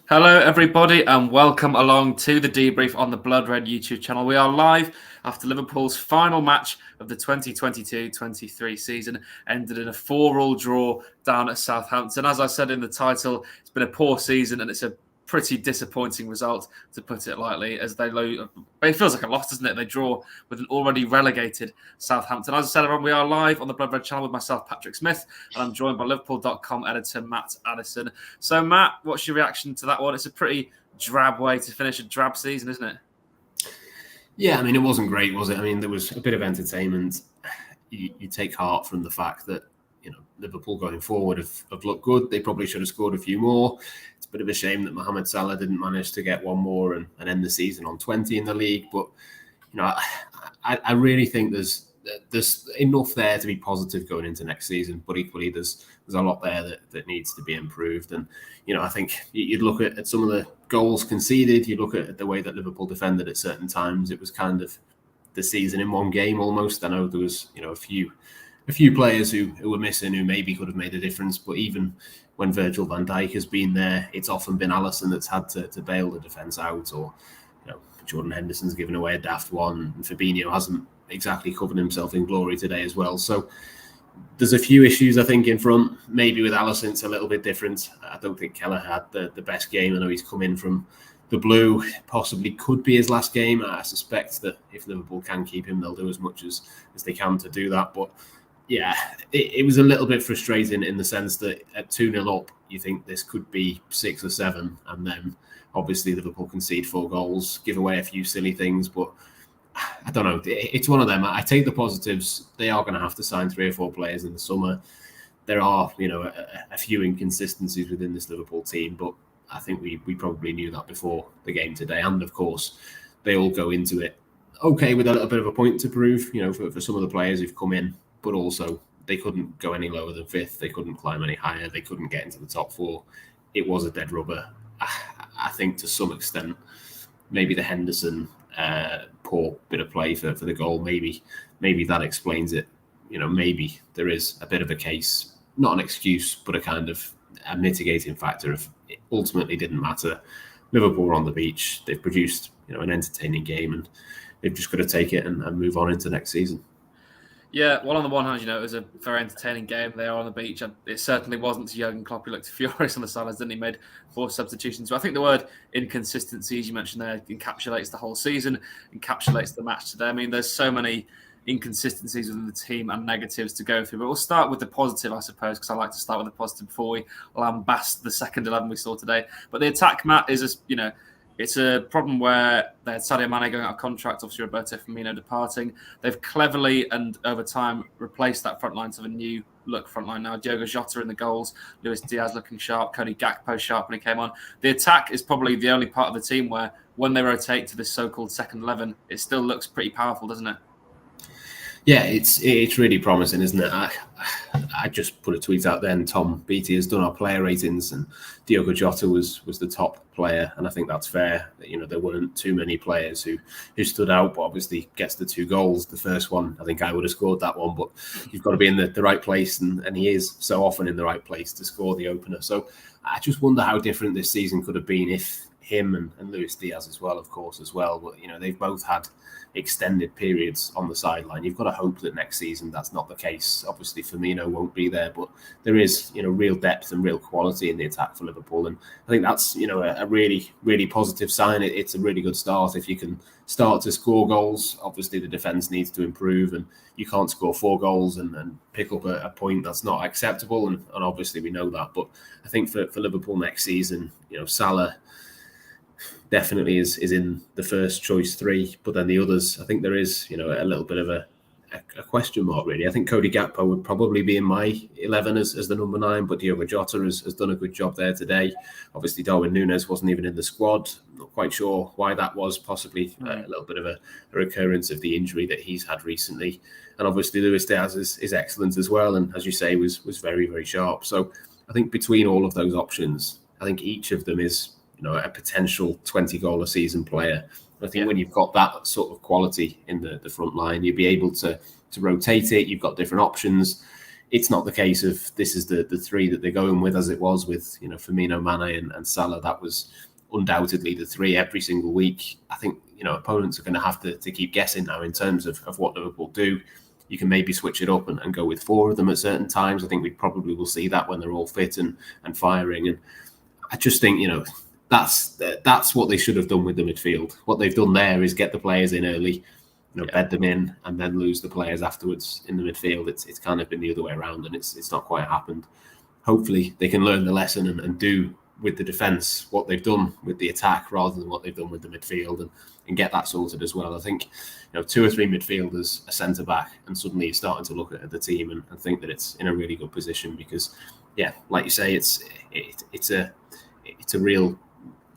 Hello, everybody, and welcome along to the Debrief on the Blood Red YouTube channel. We are live after Liverpool's final match of the 2022-23 season ended in a 4-4 draw down at Southampton. As I said in the title, it's been a poor season and it's a pretty disappointing result, to put it lightly, as it feels like a loss, doesn't it? They draw with an already relegated Southampton. As I said, everyone, we are live on the Blood Red channel with myself, Patrick Smith, and I'm joined by Liverpool.com editor Matt Addison. So, Matt, what's your reaction to that one? It's a pretty drab way to finish a drab season, isn't it? Yeah, I mean, it wasn't great, was it? I mean, there was a bit of entertainment. You take heart from the fact that, Liverpool going forward have looked good. They probably should have scored a few more. It's a bit of a shame that Mohamed Salah didn't manage to get one more and end the season on 20 in the league. But, I really think there's enough there to be positive going into next season. But equally, there's a lot there that needs to be improved. And, I think you'd look at some of the goals conceded. You look at the way that Liverpool defended at certain times. It was kind of the season in one game almost. I know there was, a few players who were missing who maybe could have made a difference, but even when Virgil van Dijk has been there, it's often been Addison that's had to bail the defence out, or Jordan Henderson's given away a daft one, and Firmino hasn't exactly covered himself in glory today as well. So there's a few issues, I think, in front. Maybe with Addison it's a little bit different. I don't think Keller had the best game. I know he's come in from the blue, possibly could be his last game. I suspect that if Liverpool can keep him, they'll do as much as they can to do that. But yeah, it was a little bit frustrating in the sense that at 2-0 up, you think this could be 6 or 7, and then obviously Liverpool concede 4 goals, give away a few silly things, but I don't know. It's one of them. I take the positives. They are going to have to sign 3 or 4 players in the summer. There are, a few inconsistencies within this Liverpool team, but I think we probably knew that before the game today. And of course, they all go into it okay with a little bit of a point to prove, for some of the players who've come in. But also, they couldn't go any lower than 5th. They couldn't climb any higher. They couldn't get into the top 4. It was a dead rubber. I think to some extent, maybe the Henderson poor bit of play for the goal, maybe that explains it. Maybe there is a bit of a case, not an excuse, but a kind of a mitigating factor of it ultimately didn't matter. Liverpool were on the beach. They've produced, an entertaining game, and they've just got to take it and move on into next season. Yeah, well, on the one hand, it was a very entertaining game. They are on the beach, and it certainly wasn't to Jurgen Klopp. He looked furious on the sidelines, didn't he? Made 4 substitutions. So I think the word inconsistency, as you mentioned there, encapsulates the whole season, encapsulates the match today. I mean, there's so many inconsistencies within the team and negatives to go through. But we'll start with the positive, I suppose, because I like to start with the positive before we lambast the second 11 we saw today. But the attack, Matt, is, it's a problem where they had Sadio Mane going out of contract, obviously Roberto Firmino departing. They've cleverly and over time replaced that front line to a new look front line now. Diogo Jota in the goals, Luis Diaz looking sharp, Cody Gakpo sharp when he came on. The attack is probably the only part of the team where when they rotate to this so-called second 11, it still looks pretty powerful, doesn't it? Yeah, it's really promising, isn't it? I just put a tweet out then. Tom Beattie has done our player ratings, and Diogo Jota was the top player, and I think that's fair. There weren't too many players who stood out, but obviously gets the 2 goals. The first one, I think I would have scored that one, but you've got to be in the right place, and he is so often in the right place to score the opener. So I just wonder how different this season could have been if him and Luis Diaz as well, of course, as well. But, they've both had extended periods on the sideline. You've got to hope that next season that's not the case. Obviously, Firmino won't be there, but there is, real depth and real quality in the attack for Liverpool. And I think that's, a really, really positive sign. It's a really good start. If you can start to score goals, obviously the defence needs to improve, and you can't score 4 goals and pick up a point that's not acceptable. And obviously we know that. But I think for Liverpool next season, Salah definitely is in the first choice 3, but then the others, I think there is, a little bit of a question mark, really. I think Cody Gakpo would probably be in my 11 as the number 9, but Diogo Jota has done a good job there today. Obviously, Darwin Núñez wasn't even in the squad. Not quite sure why that was, possibly a little bit of a recurrence of the injury that he's had recently. And obviously, Luis Diaz is excellent as well, and as you say, was very, very sharp. So I think between all of those options, I think each of them is a potential 20-goal a season player. I think when you've got that sort of quality in the front line, you'll be able to rotate it. You've got different options. it's not the case of this is the three that they're going with, as it was with Firmino, Mane, and Salah. That was undoubtedly the three every single week. I think opponents are going to have to keep guessing now in terms of what Liverpool do. You can maybe switch it up and go with four of them at certain times. I think we probably will see that when they're all fit and firing. And I just think that's what they should have done with the midfield. What they've done there is get the players in early, bed them in, and then lose the players afterwards in the midfield. It's kind of been the other way around, and it's not quite happened. Hopefully they can learn the lesson and do with the defence what they've done with the attack rather than what they've done with the midfield, and get that sorted as well. I think 2 or 3 midfielders, a centre back, and suddenly you're starting to look at the team and think that it's in a really good position because, like you say, it's a real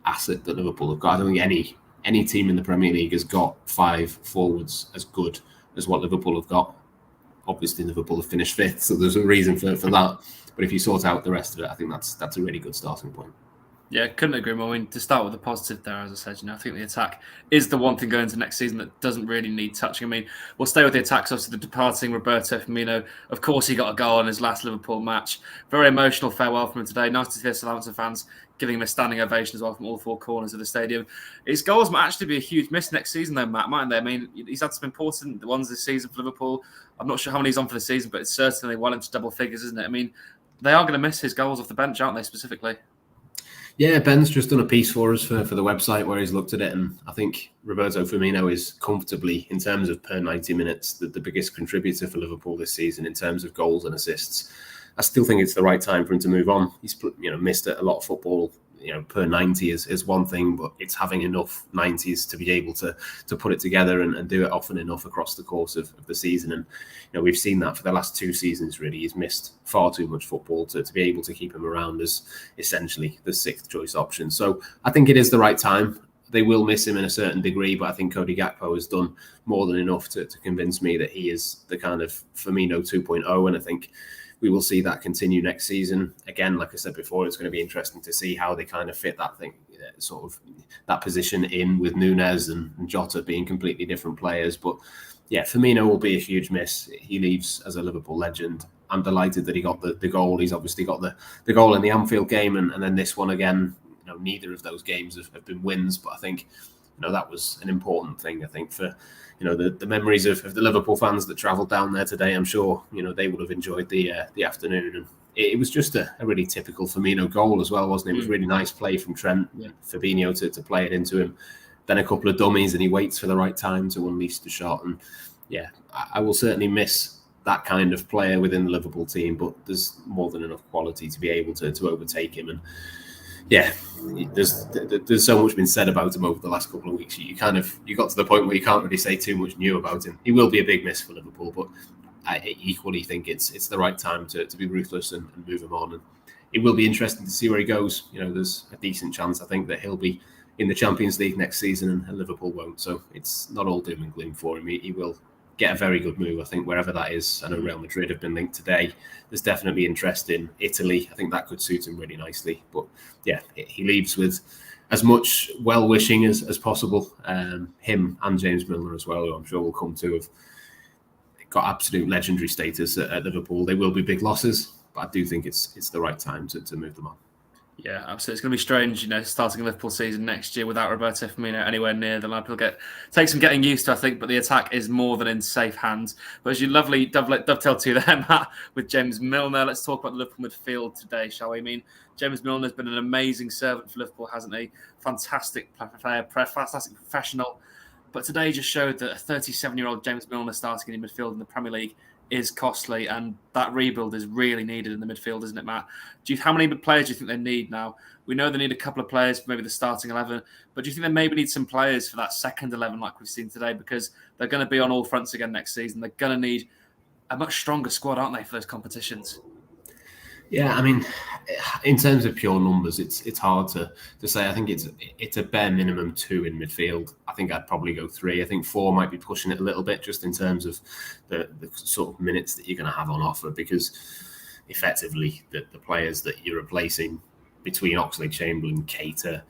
asset that Liverpool have got. I don't think any team in the Premier League has got 5 forwards as good as what Liverpool have got. Obviously, Liverpool have finished 5th, so there's a reason for that. But if you sort out the rest of it, I think that's a really good starting point. Yeah, couldn't agree more. I mean, to start with the positive there, as I said, I think the attack is the one thing going into next season that doesn't really need touching. I mean, we'll stay with the attacks. Obviously, the departing Roberto Firmino, of course, he got a goal in his last Liverpool match. Very emotional farewell from him today. Nice to see the Southampton fans giving him a standing ovation as well from all 4 corners of the stadium. His goals might actually be a huge miss next season, though, Matt, mightn't they? I mean, he's had some important ones this season for Liverpool. I'm not sure how many he's on for the season, but it's certainly well into double figures, isn't it? I mean, they are going to miss his goals off the bench, aren't they, specifically? Yeah, Ben's just done a piece for us for the website where he's looked at it, and I think Roberto Firmino is comfortably, in terms of per 90 minutes, the biggest contributor for Liverpool this season in terms of goals and assists. I still think it's the right time for him to move on. He's missed a lot of football. Per 90 is one thing, but it's having enough 90s to be able to put it together and do it often enough across the course of the season. And we've seen that for the last 2 seasons. Really, he's missed far too much football to be able to keep him around as essentially the 6th choice option. So I think it is the right time. They will miss him in a certain degree, but I think Cody Gakpo has done more than enough to convince me that he is the kind of Firmino 2.0, and I think we will see that continue next season. Again, like I said before, it's going to be interesting to see how they kind of fit that thing, sort of that position in with Núñez and Jota being completely different players. But yeah, Firmino will be a huge miss. He leaves as a Liverpool legend. I'm delighted that he got the goal. He's obviously got the goal in the Anfield game and then this one again. Neither of those games have been wins, but I think that was an important thing. I think for the memories of the Liverpool fans that travelled down there today, I'm sure they would have enjoyed the afternoon. And it was just a really typical Firmino goal as well, wasn't it? It was really nice play from Trent, Fabinho to play it into him. Then a couple of dummies, and he waits for the right time to unleash the shot. And yeah, I will certainly miss that kind of player within the Liverpool team, but there's more than enough quality to be able to overtake him. And yeah, there's so much been said about him over the last couple of weeks. You got to the point where you can't really say too much new about him. He will be a big miss for Liverpool, but I equally think it's the right time to be ruthless and move him on. And it will be interesting to see where he goes. There's a decent chance, I think, that he'll be in the Champions League next season and Liverpool won't. So it's not all doom and gloom for him. He will get a very good move, I think, wherever that is. I know Real Madrid have been linked today. There's definitely interest in Italy. I think that could suit him really nicely. But yeah, he leaves with as much well-wishing as possible. Him and James Milner as well, who I'm sure will come to have got absolute legendary status at Liverpool. They will be big losses, but I do think it's the right time to move them on. Yeah, absolutely. It's going to be strange, starting a Liverpool season next year without Roberto Firmino anywhere near the line. Take some getting used to, I think, but the attack is more than in safe hands. But as you lovely dovetail to there, Matt, with James Milner, let's talk about the Liverpool midfield today, shall we? I mean, James Milner's been an amazing servant for Liverpool, hasn't he? Fantastic player, fantastic professional. But today just showed that a 37-year-old James Milner starting in the midfield in the Premier League is costly, and that rebuild is really needed in the midfield, isn't it, Matt? How many players do you think they need now? We know they need a couple of players for maybe the starting 11, but do you think they maybe need some players for that second 11 like we've seen today, because they're going to be on all fronts again next season? They're going to need a much stronger squad, aren't they, for those competitions? Yeah, I mean, in terms of pure numbers, it's hard to say. I think it's a bare minimum 2 in midfield. I think I'd probably go 3. I think 4 might be pushing it a little bit just in terms of the sort of minutes that you're going to have on offer, because effectively the players that you're replacing between Oxlade-Chamberlain, Keita,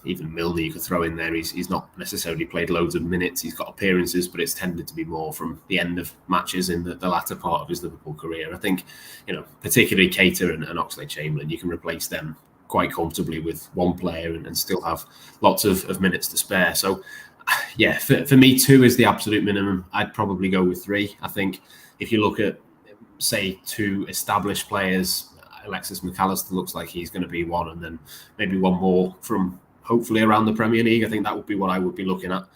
even Milner you could throw in there. He's not necessarily played loads of minutes. He's got appearances, but it's tended to be more from the end of matches in the latter part of his Liverpool career. I think, particularly Keita and Oxlade-Chamberlain, you can replace them quite comfortably with one player and still have lots of minutes to spare. So, yeah, for me, 2 is the absolute minimum. I'd probably go with 3. I think if you look at, say, 2 established players, Alexis McAllister looks like he's going to be one, and then maybe one more from hopefully around the Premier League. I think that would be what I would be looking at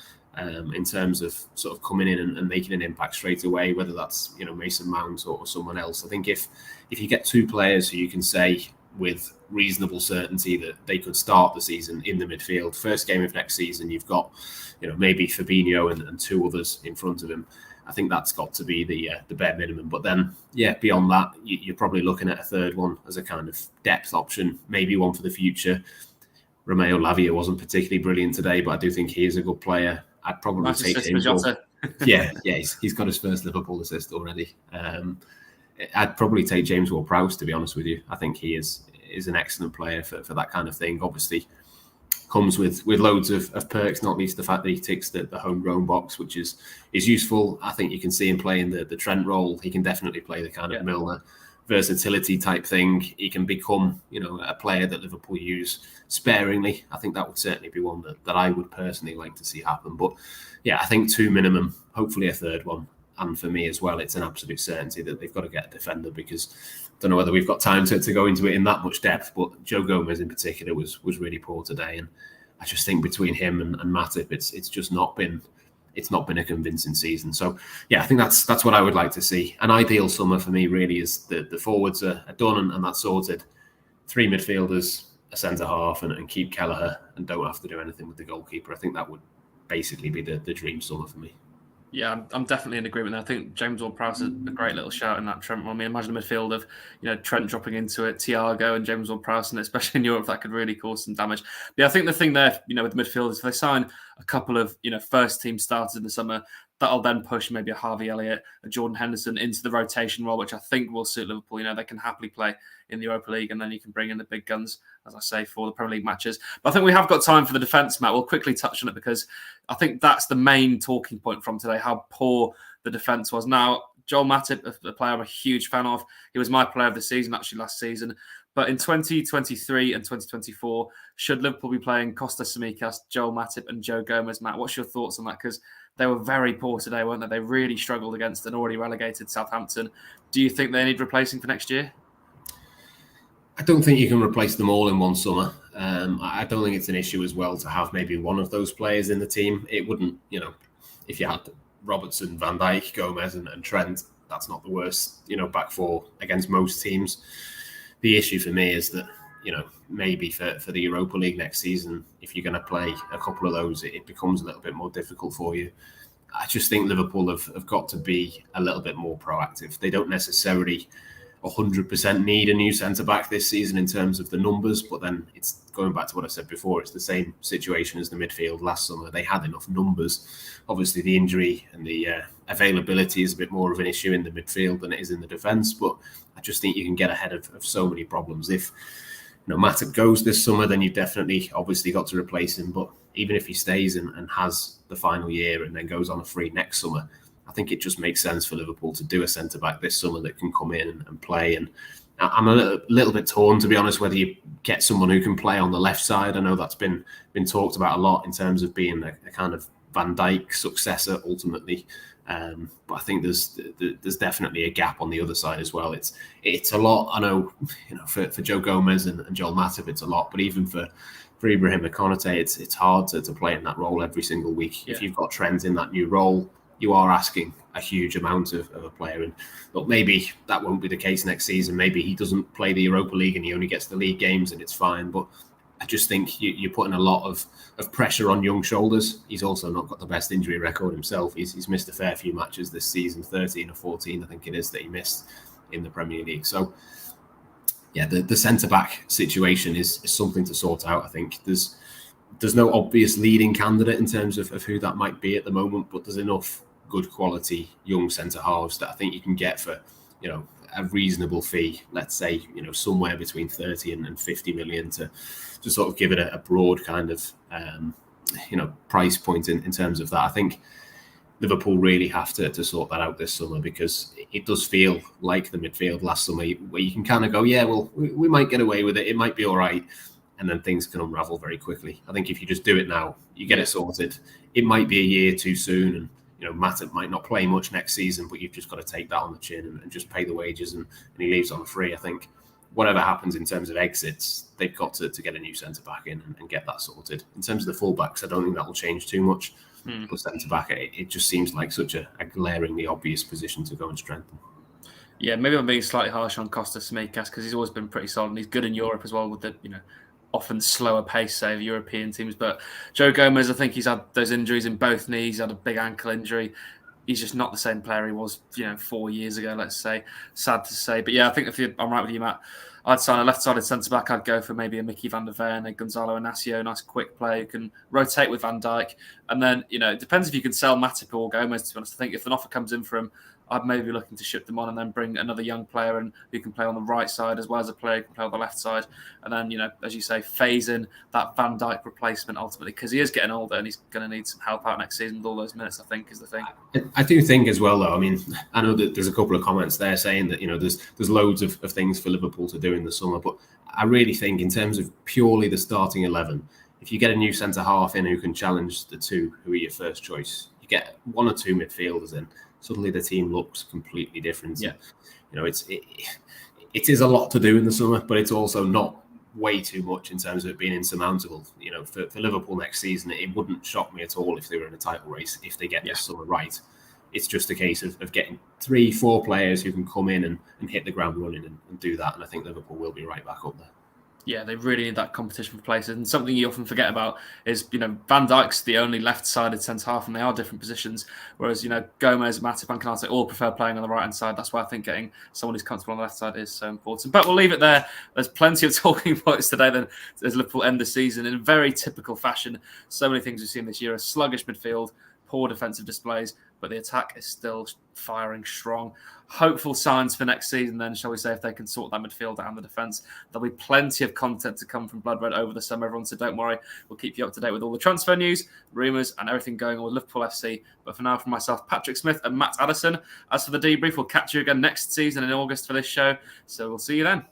in terms of sort of coming in and making an impact straight away, whether that's Mason Mount or someone else. I think if you get 2 players who you can say with reasonable certainty that they could start the season in the midfield, first game of next season, you've got maybe Fabinho and 2 others in front of him. I think that's got to be the bare minimum. But then, beyond that, you're probably looking at a third one as a kind of depth option, maybe one for the future. Romeo Lavia wasn't particularly brilliant today, but I do think he is a good player. I'd probably take him. He's got his first Liverpool assist already. I'd probably take James Ward-Prowse, to be honest with you. I think he is an excellent player for that kind of thing. Obviously, comes with loads of perks, not least the fact that he ticks the homegrown box, which is useful. I think you can see him playing the Trent role. He can definitely play the kind of Milner versatility type thing. He can become, a player that Liverpool use sparingly. I think that would certainly be one that I would personally like to see happen. But yeah, I think 2 minimum, hopefully a third one. And for me as well, it's an absolute certainty that they've got to get a defender, because I don't know whether we've got time to go into it in that much depth, but Joe Gomez in particular was really poor today. And I just think between him and Matip, it's just not been a convincing season. So yeah, I think that's what I would like to see. An ideal summer for me really is the forwards are done and that's sorted. 3 midfielders, a centre half, and keep Kelleher, and don't have to do anything with the goalkeeper. I think that would basically be the dream summer for me. Yeah, I'm definitely in agreement there. I think James Ward-Prowse is a great little shout in that Trent. I mean, imagine a midfield of Trent dropping into it, Thiago and James Ward-Prowse, and especially in Europe, that could really cause some damage. But yeah, I think the thing there, with the midfield is if they sign a couple of first team starters in the summer, that'll then push maybe a Harvey Elliott, a Jordan Henderson into the rotation role, which I think will suit Liverpool. They can happily play in the Europa League, and then you can bring in the big guns, as I say, for the Premier League matches. But I think we have got time for the defence, Matt. We'll quickly touch on it because I think that's the main talking point from today, how poor the defence was. Now, Joel Matip, a player I'm a huge fan of, he was my player of the season, actually, last season. But in 2023 and 2024, should Liverpool be playing Kostas Tsimikas, Joel Matip and Joe Gomez? Matt, what's your thoughts on that? Because they were very poor today, weren't they? They really struggled against an already relegated Southampton. Do you think they need replacing for next year? I don't think you can replace them all in one summer. I don't think it's an issue as well to have maybe one of those players in the team. It wouldn't, if you had Robertson, Van Dijk, Gomez and Trent, that's not the worst, back four against most teams. The issue for me is that, maybe for the Europa League next season, if you're going to play a couple of those, it becomes a little bit more difficult for you. I just think Liverpool have got to be a little bit more proactive. They don't necessarily 100% need a new centre-back this season in terms of the numbers, but then it's going back to what I said before, it's the same situation as the midfield last summer. They had enough numbers. Obviously, the injury and the availability is a bit more of an issue in the midfield than it is in the defence, but I just think you can get ahead of so many problems. If Matip goes this summer, then you've definitely obviously got to replace him, but even if he stays and has the final year and then goes on a free next summer, I think it just makes sense for Liverpool to do a centre-back this summer that can come in and play. And I'm a little bit torn, to be honest, whether you get someone who can play on the left side. I know that's been talked about a lot in terms of being a kind of Van Dijk successor ultimately. But I think there's definitely a gap on the other side as well. It's a lot. I know, for Joe Gomez and Joel Matip, it's a lot. But even for Ibrahim Konate, it's hard to play in that role every single week. Yeah. If you've got Trent in that new role, you are asking a huge amount of a player. And look, maybe that won't be the case next season. Maybe he doesn't play the Europa League and he only gets the league games and it's fine. But I just think you're putting a lot of pressure on young shoulders. He's also not got the best injury record himself. He's missed a fair few matches this season, 13 or 14, I think it is, that he missed in the Premier League. So, yeah, the centre-back situation is something to sort out, I think. There's no obvious leading candidate in terms of who that might be at the moment, but there's enough good quality young centre halves that I think you can get for, a reasonable fee, let's say, somewhere between 30 and 50 million to sort of give it a broad kind of, price point in terms of that. I think Liverpool really have to sort that out this summer, because it does feel like the midfield last summer, where you can kind of go, yeah, well, we might get away with it. It might be all right. And then things can unravel very quickly. I think if you just do it now, you get it sorted. It might be a year too soon, and Matip might not play much next season, but you've just got to take that on the chin and just pay the wages, and he leaves on free. I think whatever happens in terms of exits, they've got to get a new centre-back in and get that sorted. In terms of the full-backs, I don't think that will change too much. But centre-back, it just seems like such a glaringly obvious position to go and strengthen. Yeah, maybe I'm being slightly harsh on Kostas Tsimikas, because he's always been pretty solid, and he's good in Europe as well with the, often slower pace, say, of European teams. But Joe Gomez, I think he's had those injuries in both knees. He's had a big ankle injury. He's just not the same player he was, 4 years ago, let's say. Sad to say. But yeah, I think I'm right with you, Matt. I'd sign a left-sided centre-back. I'd go for maybe a Mickey van der Ven, a Gonzalo Inacio, nice quick player who can rotate with Van Dijk. And then, it depends if you can sell Matip or Gomez, to be honest. I think if an offer comes in for him, I'd maybe be looking to ship them on and then bring another young player in who can play on the right side, as well as a player who can play on the left side. And then, as you say, phase in that Van Dijk replacement ultimately, because he is getting older and he's going to need some help out next season with all those minutes, I think, is the thing. I do think as well, though, I mean, I know that there's a couple of comments there saying that, there's loads of things for Liverpool to do in the summer, but I really think in terms of purely the starting 11, if you get a new centre-half in who can challenge the two who are your first choice, you get one or two midfielders in, suddenly the team looks completely different. Yeah. It is a lot to do in the summer, but it's also not way too much in terms of it being insurmountable. For Liverpool next season, it wouldn't shock me at all if they were in a title race, if they get this summer right. It's just a case of getting 3-4 players who can come in and hit the ground running and do that. And I think Liverpool will be right back up there. Yeah, they really need that competition for places. And something you often forget about is, Van Dijk's the only left-sided centre-half, and they are different positions. Whereas, Gomez, Matip and Canate all prefer playing on the right-hand side. That's why I think getting someone who's comfortable on the left side is so important. But we'll leave it there. There's plenty of talking points today then as Liverpool end the season in very typical fashion. So many things we've seen this year: a sluggish midfield, poor defensive displays, but the attack is still firing strong. Hopeful signs for next season then, shall we say, if they can sort that midfield and the defence. There'll be plenty of content to come from Blood Red over the summer, everyone, so don't worry. We'll keep you up to date with all the transfer news, rumours and everything going on with Liverpool FC. But for now, from myself, Patrick Smith and Matt Addison, as for the debrief, we'll catch you again next season in August for this show. So we'll see you then.